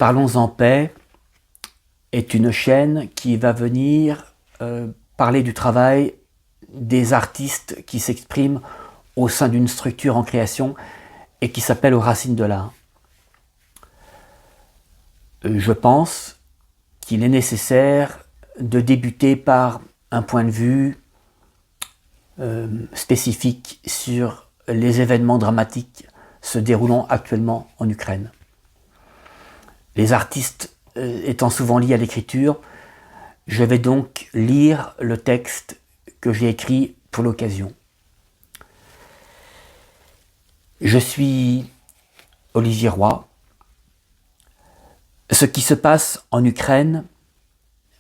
Parlons en paix est une chaîne qui va venir parler du travail des artistes qui s'expriment au sein d'une structure en création et qui s'appelle Aux Racines de l'Art. Je pense qu'il est nécessaire de débuter par un point de vue spécifique sur les événements dramatiques se déroulant actuellement en Ukraine. Les artistes étant souvent liés à l'écriture, je vais donc lire le texte que j'ai écrit pour l'occasion. Je suis Olivier Roy. Ce qui se passe en Ukraine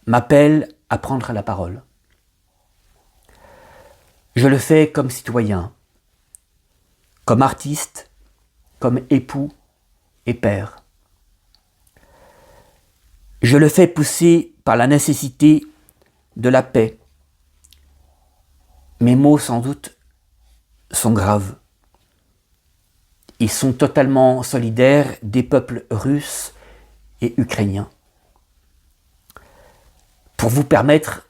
m'appelle à prendre la parole. Je le fais comme citoyen, comme artiste, comme époux et père. Je le fais poussé par la nécessité de la paix. Mes mots, sans doute, sont graves. Ils sont totalement solidaires des peuples russes et ukrainiens. Pour vous permettre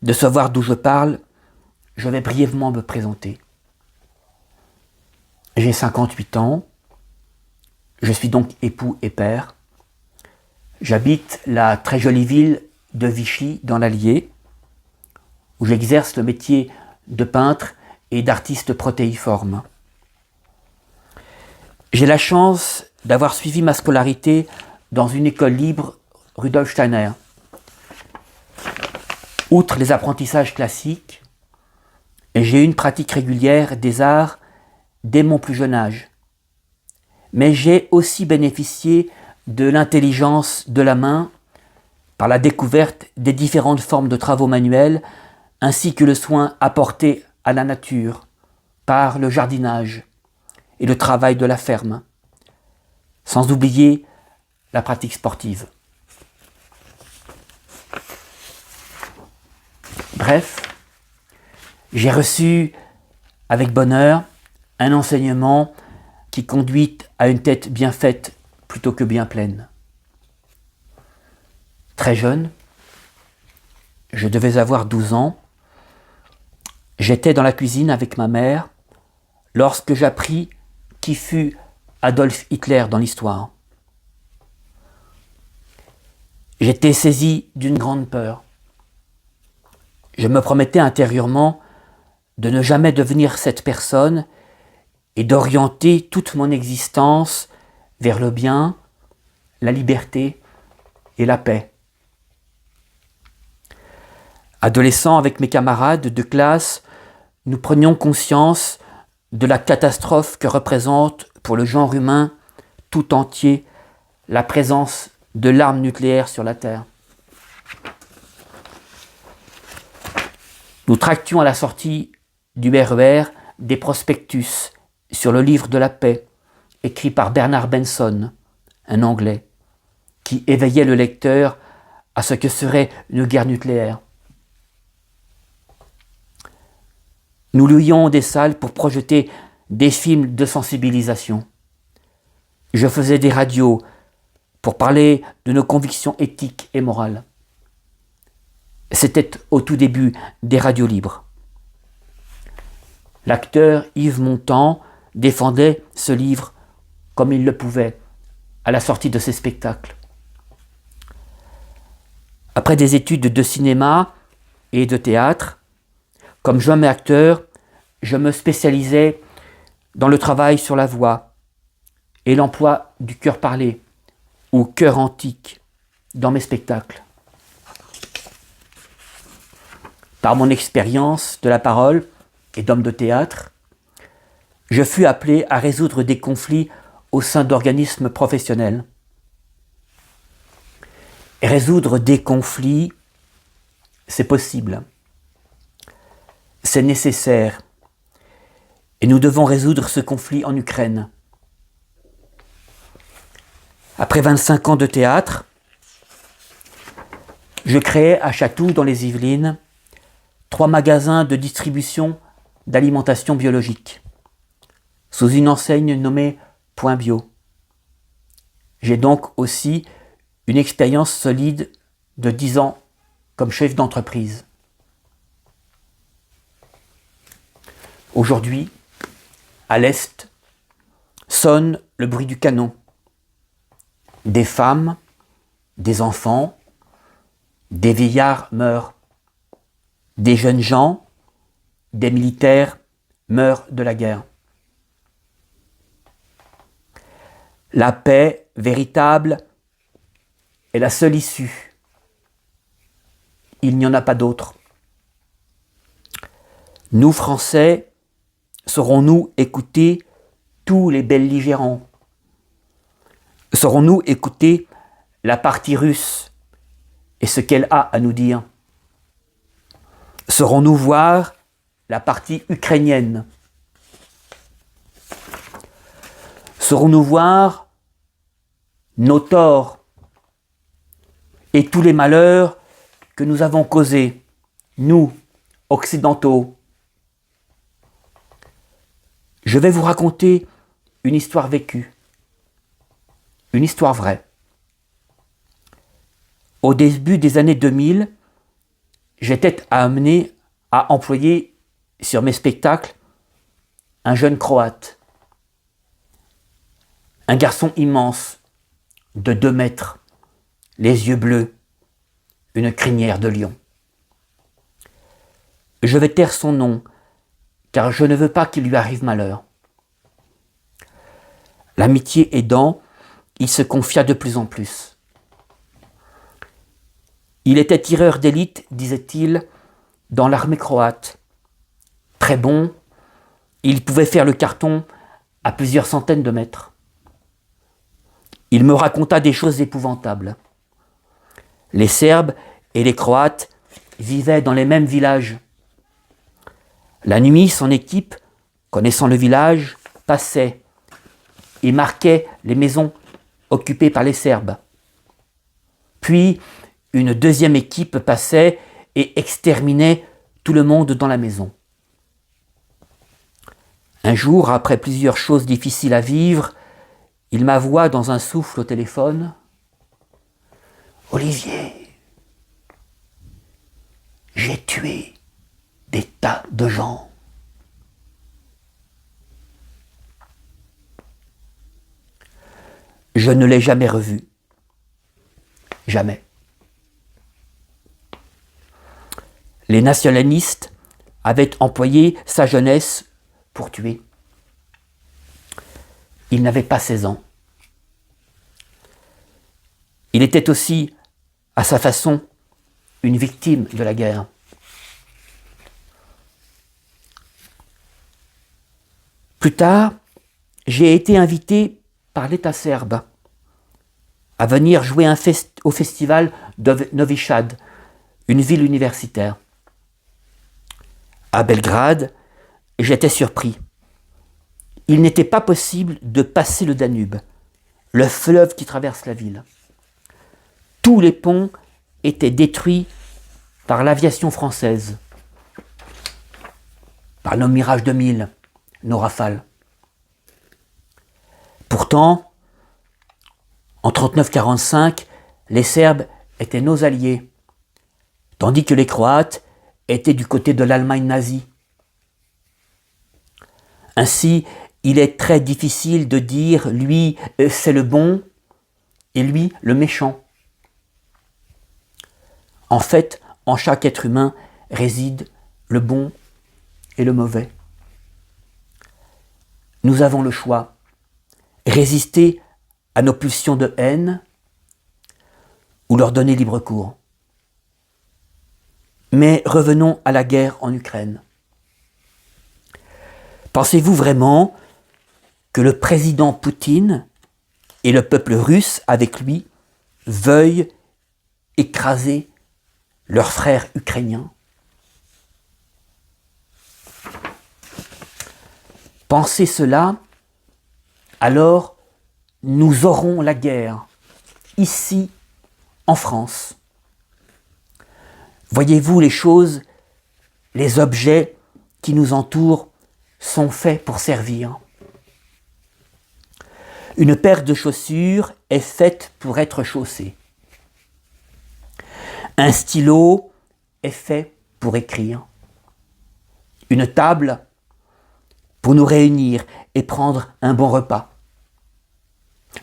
de savoir d'où je parle, je vais brièvement me présenter. J'ai 58 ans, je suis donc époux et père. J'habite la très jolie ville de Vichy dans l'Allier, où j'exerce le métier de peintre et d'artiste protéiforme. J'ai la chance d'avoir suivi ma scolarité dans une école libre Rudolf Steiner. Outre les apprentissages classiques, j'ai eu une pratique régulière des arts dès mon plus jeune âge. Mais j'ai aussi bénéficié de l'intelligence de la main par la découverte des différentes formes de travaux manuels ainsi que le soin apporté à la nature par le jardinage et le travail de la ferme, sans oublier la pratique sportive. Bref, j'ai reçu avec bonheur un enseignement qui conduit à une tête bien faite plutôt que bien pleine. Très jeune, je devais avoir 12 ans, j'étais dans la cuisine avec ma mère lorsque j'appris qui fut Adolf Hitler dans l'histoire. J'étais saisi d'une grande peur. Je me promettais intérieurement de ne jamais devenir cette personne et d'orienter toute mon existence vers le bien, la liberté et la paix. Adolescent, avec mes camarades de classe, nous prenions conscience de la catastrophe que représente pour le genre humain tout entier la présence de l'arme nucléaire sur la Terre. Nous tractions à la sortie du RER des prospectus sur le livre de la paix, écrit par Bernard Benson, un Anglais, qui éveillait le lecteur à ce que serait une guerre nucléaire. Nous louions des salles pour projeter des films de sensibilisation. Je faisais des radios pour parler de nos convictions éthiques et morales. C'était au tout début des radios libres. L'acteur Yves Montand défendait ce livre comme il le pouvait à la sortie de ses spectacles. Après des études de cinéma et de théâtre, comme jeune acteur, je me spécialisais dans le travail sur la voix et l'emploi du chœur parlé ou chœur antique dans mes spectacles. Par mon expérience de la parole et d'homme de théâtre, je fus appelé à résoudre des conflits au sein d'organismes professionnels. Et résoudre des conflits, c'est possible. C'est nécessaire. Et nous devons résoudre ce conflit en Ukraine. Après 25 ans de théâtre, je créai à Chatou, dans les Yvelines, 3 magasins de distribution d'alimentation biologique, sous une enseigne nommée Point Bio. J'ai donc aussi une expérience solide de 10 ans comme chef d'entreprise. Aujourd'hui, à l'Est, sonne le bruit du canon. Des femmes, des enfants, des vieillards meurent. Des jeunes gens, des militaires meurent de la guerre. La paix véritable est la seule issue. Il n'y en a pas d'autre. Nous, Français, saurons-nous écouter tous les belligérants? Saurons-nous écouter la partie russe et ce qu'elle a à nous dire? Saurons-nous voir la partie ukrainienne? Saurons-nous voir nos torts et tous les malheurs que nous avons causés, nous, occidentaux? Je vais vous raconter une histoire vécue, une histoire vraie. Au début des années 2000, j'étais amené à employer sur mes spectacles un jeune Croate, un garçon immense de 2 mètres, les yeux bleus, une crinière de lion. Je vais taire son nom, car je ne veux pas qu'il lui arrive malheur. L'amitié aidant, il se confia de plus en plus. Il était tireur d'élite, disait-il, dans l'armée croate. Très bon, il pouvait faire le carton à plusieurs centaines de mètres. Il me raconta des choses épouvantables. Les Serbes et les Croates vivaient dans les mêmes villages. La nuit, son équipe, connaissant le village, passait et marquait les maisons occupées par les Serbes. Puis, une deuxième équipe passait et exterminait tout le monde dans la maison. Un jour, après plusieurs choses difficiles à vivre, il m'avoua dans un souffle au téléphone. « Olivier, j'ai tué des tas de gens. » Je ne l'ai jamais revu. Jamais. Les nationalistes avaient employé sa jeunesse pour tuer. Il n'avait pas 16 ans. Il était aussi, à sa façon, une victime de la guerre. Plus tard, j'ai été invité par l'État serbe à venir jouer au festival de Novi Sad, une ville universitaire. À Belgrade, j'étais surpris. Il n'était pas possible de passer le Danube, le fleuve qui traverse la ville. Tous les ponts étaient détruits par l'aviation française, par nos Mirage 2000, nos Rafales. Pourtant, en 1939-1945, les Serbes étaient nos alliés, tandis que les Croates étaient du côté de l'Allemagne nazie. Ainsi, il est très difficile de dire lui c'est le bon et lui le méchant. En fait, en chaque être humain réside le bon et le mauvais. Nous avons le choix: résister à nos pulsions de haine ou leur donner libre cours. Mais revenons à la guerre en Ukraine. Pensez-vous vraiment que le président Poutine et le peuple russe avec lui veuillent écraser leurs frères ukrainiens? Pensez cela, alors nous aurons la guerre, ici, en France. Voyez-vous, les choses, les objets qui nous entourent sont faits pour servir. Une paire de chaussures est faite pour être chaussée. Un stylo est fait pour écrire. Une table pour nous réunir et prendre un bon repas.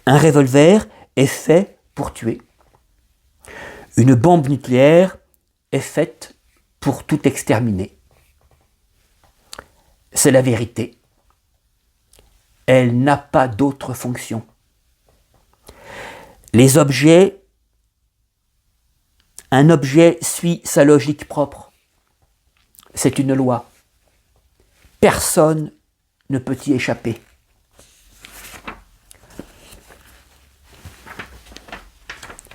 Un revolver est fait pour tuer. Une bombe nucléaire est faite pour tout exterminer. C'est la vérité. Elle n'a pas d'autre fonction. Les objets, un objet suit sa logique propre. C'est une loi. Personne ne peut y échapper.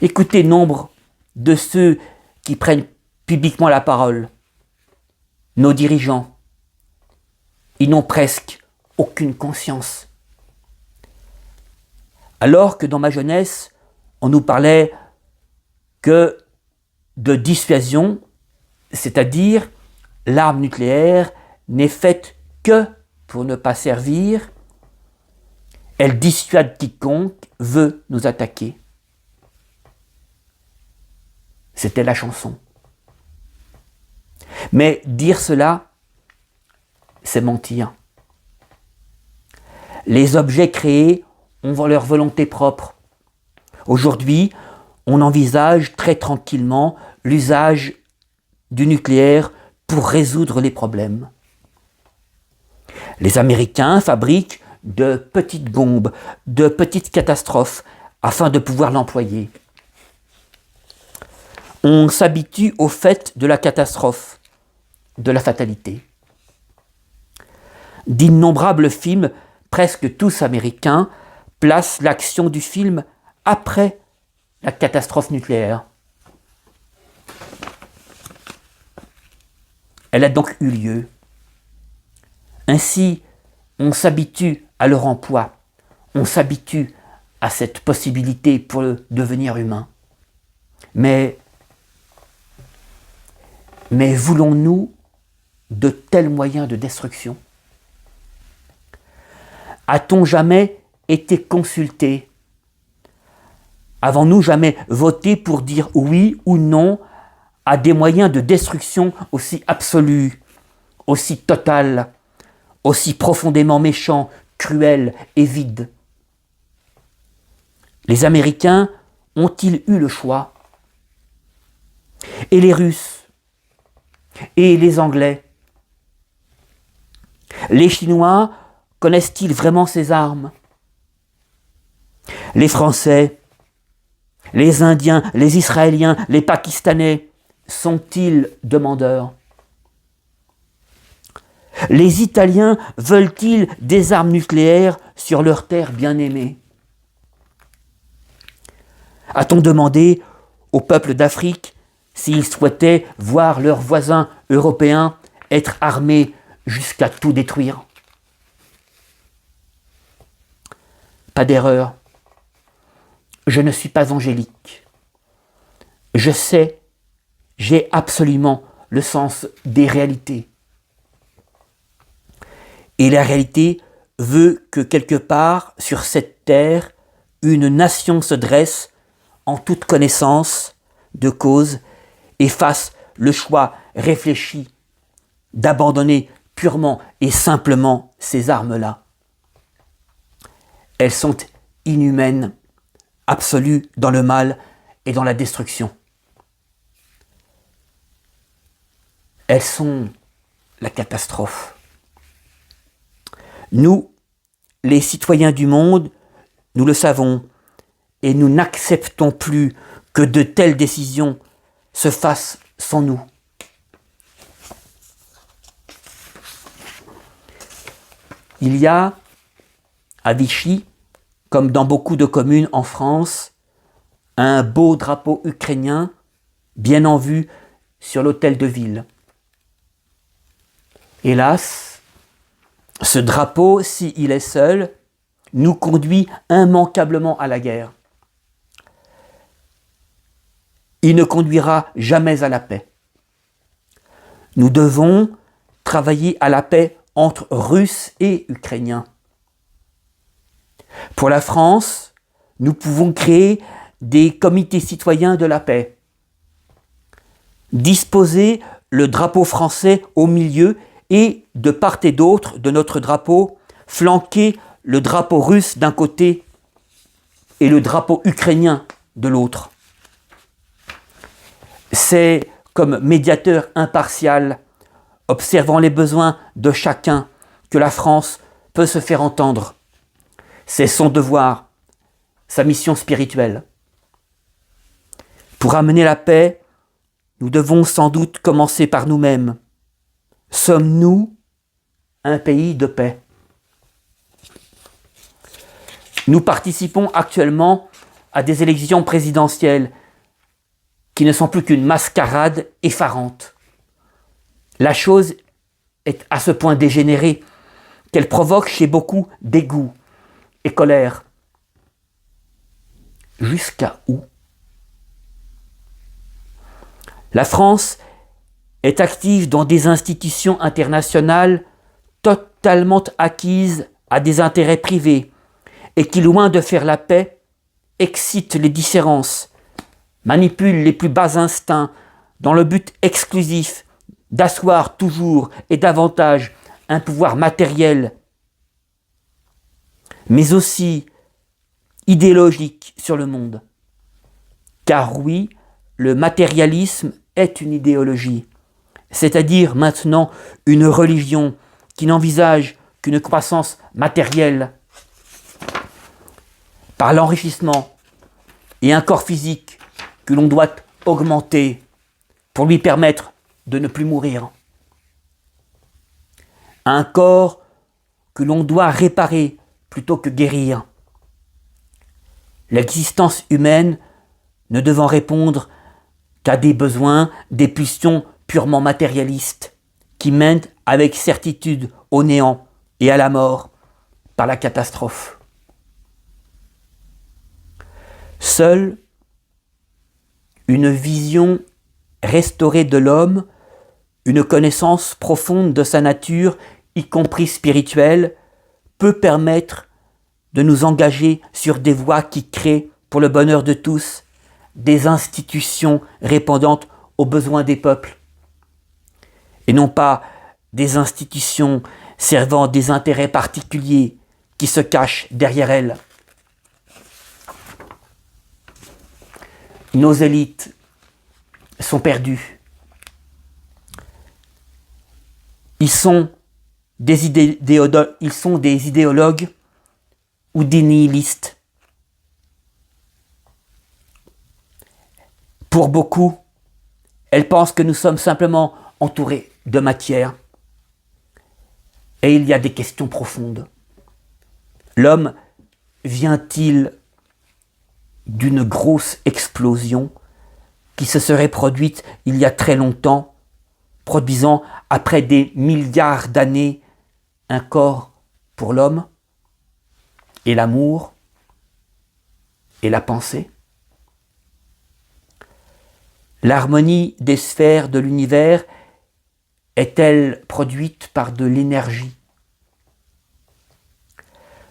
Écoutez nombre de ceux qui prennent publiquement la parole. Nos dirigeants, ils n'ont presque aucune conscience. Alors que dans ma jeunesse, on nous parlait que de dissuasion, c'est-à-dire l'arme nucléaire n'est faite que pour ne pas servir, elle dissuade quiconque veut nous attaquer. C'était la chanson. Mais dire cela, c'est mentir. Les objets créés ont leur volonté propre. Aujourd'hui, on envisage très tranquillement l'usage du nucléaire pour résoudre les problèmes. Les Américains fabriquent de petites bombes, de petites catastrophes, afin de pouvoir l'employer. On s'habitue au fait de la catastrophe, de la fatalité. D'innombrables films, presque tous américains, placent l'action du film après la catastrophe nucléaire. Elle a donc eu lieu. Ainsi, on s'habitue à leur emploi, on s'habitue à cette possibilité pour le devenir humain. Mais voulons-nous de tels moyens de destruction ? A-t-on jamais été consulté ? Avons-nous jamais voté pour dire oui ou non à des moyens de destruction aussi absolus, aussi totals, aussi profondément méchants, cruels et vides ? Les Américains ont-ils eu le choix ? Et les Russes ? Et les Anglais ? Les Chinois connaissent-ils vraiment ces armes ? Les Français, les Indiens, les Israéliens, les Pakistanais sont-ils demandeurs ? Les Italiens veulent-ils des armes nucléaires sur leur terre bien-aimée ? A-t-on demandé au peuple d'Afrique s'ils souhaitaient voir leurs voisins européens être armés jusqu'à tout détruire ? Pas d'erreur. Je ne suis pas angélique. Je sais, j'ai absolument le sens des réalités. Et la réalité veut que quelque part sur cette terre, une nation se dresse en toute connaissance de cause et fasse le choix réfléchi d'abandonner purement et simplement ces armes-là. Elles sont inhumaines, absolues dans le mal et dans la destruction. Elles sont la catastrophe. Nous, les citoyens du monde, nous le savons, et nous n'acceptons plus que de telles décisions se fassent sans nous. Il y a, à Vichy, comme dans beaucoup de communes en France, un beau drapeau ukrainien bien en vue sur l'hôtel de ville. Hélas, ce drapeau, s'il est seul, nous conduit immanquablement à la guerre. Il ne conduira jamais à la paix. Nous devons travailler à la paix entre Russes et Ukrainiens. Pour la France, nous pouvons créer des comités citoyens de la paix, disposer le drapeau français au milieu et, de part et d'autre de notre drapeau, flanquer le drapeau russe d'un côté et le drapeau ukrainien de l'autre. C'est comme médiateur impartial, observant les besoins de chacun, que la France peut se faire entendre. C'est son devoir, sa mission spirituelle. Pour amener la paix, nous devons sans doute commencer par nous-mêmes. Sommes-nous un pays de paix? Nous participons actuellement à des élections présidentielles qui ne sont plus qu'une mascarade effarante. La chose est à ce point dégénérée qu'elle provoque chez beaucoup dégoût et colère. Jusqu'à où? La France est active dans des institutions internationales totalement acquises à des intérêts privés et qui, loin de faire la paix, excitent les différences, manipulent les plus bas instincts dans le but exclusif d'asseoir toujours et davantage un pouvoir matériel, mais aussi idéologique sur le monde. Car oui, le matérialisme est une idéologie, c'est-à-dire maintenant une religion qui n'envisage qu'une croissance matérielle par l'enrichissement et un corps physique que l'on doit augmenter pour lui permettre de ne plus mourir. Un corps que l'on doit réparer plutôt que guérir. L'existence humaine ne devant répondre qu'à des besoins, des pulsions purement matérialistes qui mènent avec certitude au néant et à la mort par la catastrophe. Seule une vision restaurée de l'homme, une connaissance profonde de sa nature, y compris spirituelle, peut permettre de nous engager sur des voies qui créent, pour le bonheur de tous, des institutions répondant aux besoins des peuples, et non pas des institutions servant des intérêts particuliers qui se cachent derrière elles. Nos élites sont perdues. Ils sont des idéologues ou des nihilistes. Pour beaucoup, elles pensent que nous sommes simplement entourés de matière. Et il y a des questions profondes. L'homme vient-il d'une grosse explosion qui se serait produite il y a très longtemps, produisant après des milliards d'années un corps pour l'homme, et l'amour, et la pensée? L'harmonie des sphères de l'univers est-elle produite par de l'énergie?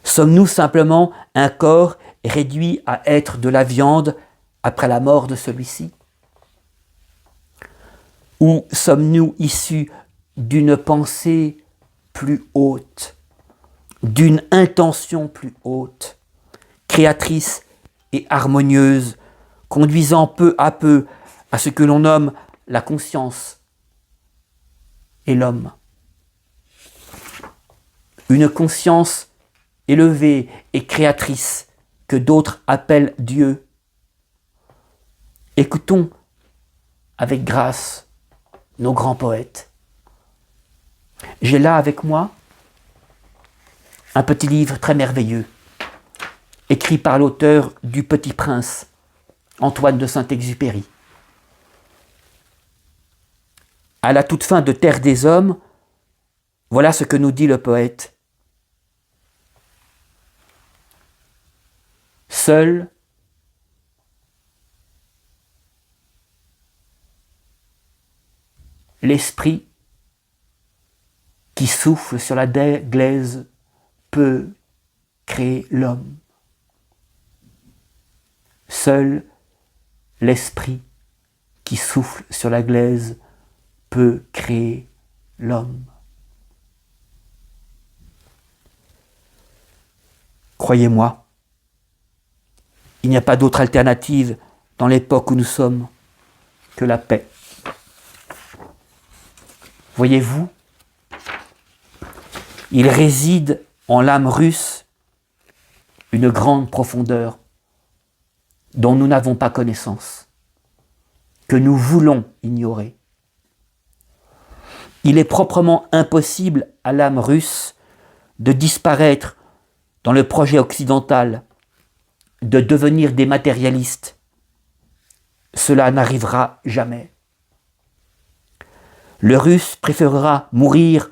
Sommes-nous simplement un corps réduit à être de la viande après la mort de celui-ci? Ou sommes-nous issus d'une pensée plus haute, d'une intention plus haute, créatrice et harmonieuse, conduisant peu à peu à ce que l'on nomme la conscience et l'homme? Une conscience élevée et créatrice que d'autres appellent Dieu. Écoutons avec grâce nos grands poètes. J'ai là avec moi un petit livre très merveilleux, écrit par l'auteur du Petit Prince, Antoine de Saint-Exupéry. À la toute fin de Terre des Hommes, voilà ce que nous dit le poète. Seul l'esprit qui souffle sur la glaise peut créer l'homme. Seul l'esprit qui souffle sur la glaise peut créer l'homme. Croyez-moi, il n'y a pas d'autre alternative dans l'époque où nous sommes que la paix. Voyez-vous, il réside en l'âme russe une grande profondeur dont nous n'avons pas connaissance, que nous voulons ignorer. Il est proprement impossible à l'âme russe de disparaître dans le projet occidental, de devenir des matérialistes. Cela n'arrivera jamais. Le Russe préférera mourir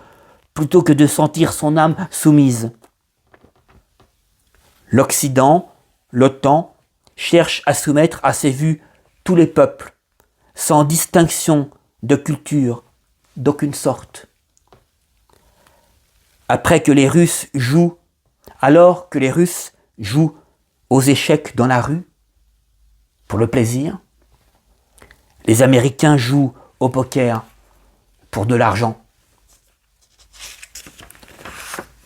plutôt que de sentir son âme soumise. L'Occident, l'OTAN, cherche à soumettre à ses vues tous les peuples, sans distinction de culture d'aucune sorte. Alors que les Russes jouent aux échecs dans la rue, pour le plaisir, les Américains jouent au poker pour de l'argent.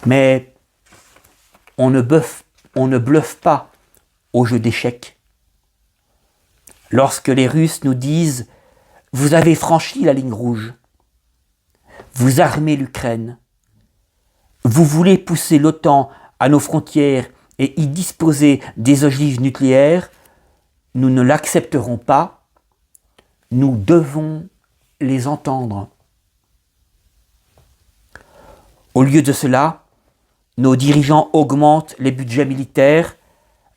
Mais on ne bluffe pas au jeu d'échecs. Lorsque les Russes nous disent « Vous avez franchi la ligne rouge, vous armez l'Ukraine, vous voulez pousser l'OTAN à nos frontières et y disposer des ogives nucléaires, nous ne l'accepterons pas, nous devons les entendre. » Au lieu de cela, nos dirigeants augmentent les budgets militaires,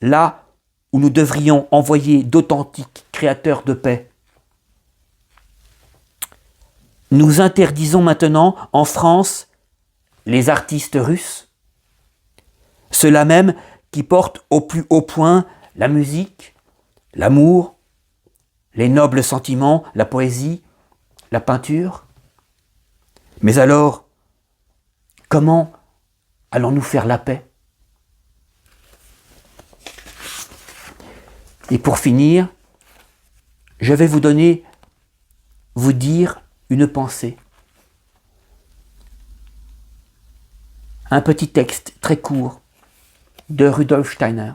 là où nous devrions envoyer d'authentiques créateurs de paix. Nous interdisons maintenant en France les artistes russes, ceux-là même qui portent au plus haut point la musique, l'amour, les nobles sentiments, la poésie, la peinture. Mais alors, comment allons-nous faire la paix? Et pour finir, je vais vous dire une pensée. Un petit texte très court de Rudolf Steiner.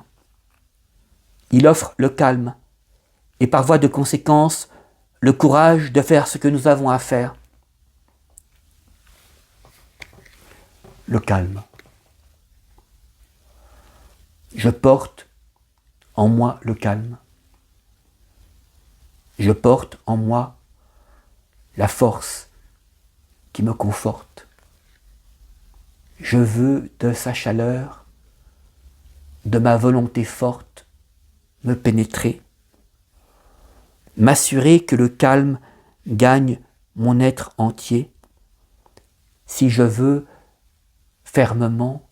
Il offre le calme et par voie de conséquence le courage de faire ce que nous avons à faire. Le calme. Je porte en moi le calme. Je porte en moi la force qui me conforte. Je veux de sa chaleur, de ma volonté forte, me pénétrer, m'assurer que le calme gagne mon être entier, si je veux fermement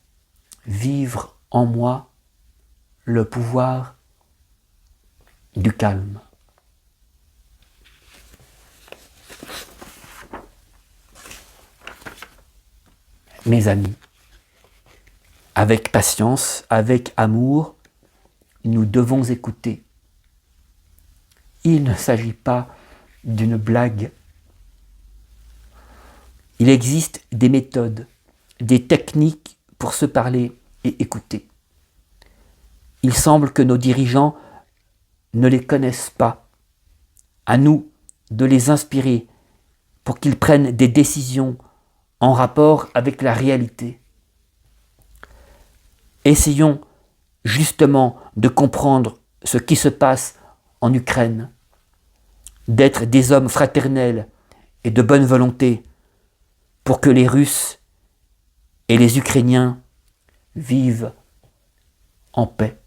vivre en moi le pouvoir du calme. Mes amis, avec patience, avec amour, nous devons écouter. Il ne s'agit pas d'une blague. Il existe des méthodes, des techniques pour se parler et écouter. Il semble que nos dirigeants ne les connaissent pas. À nous de les inspirer pour qu'ils prennent des décisions en rapport avec la réalité. Essayons justement de comprendre ce qui se passe en Ukraine, d'être des hommes fraternels et de bonne volonté pour que les Russes et les Ukrainiens vivent en paix.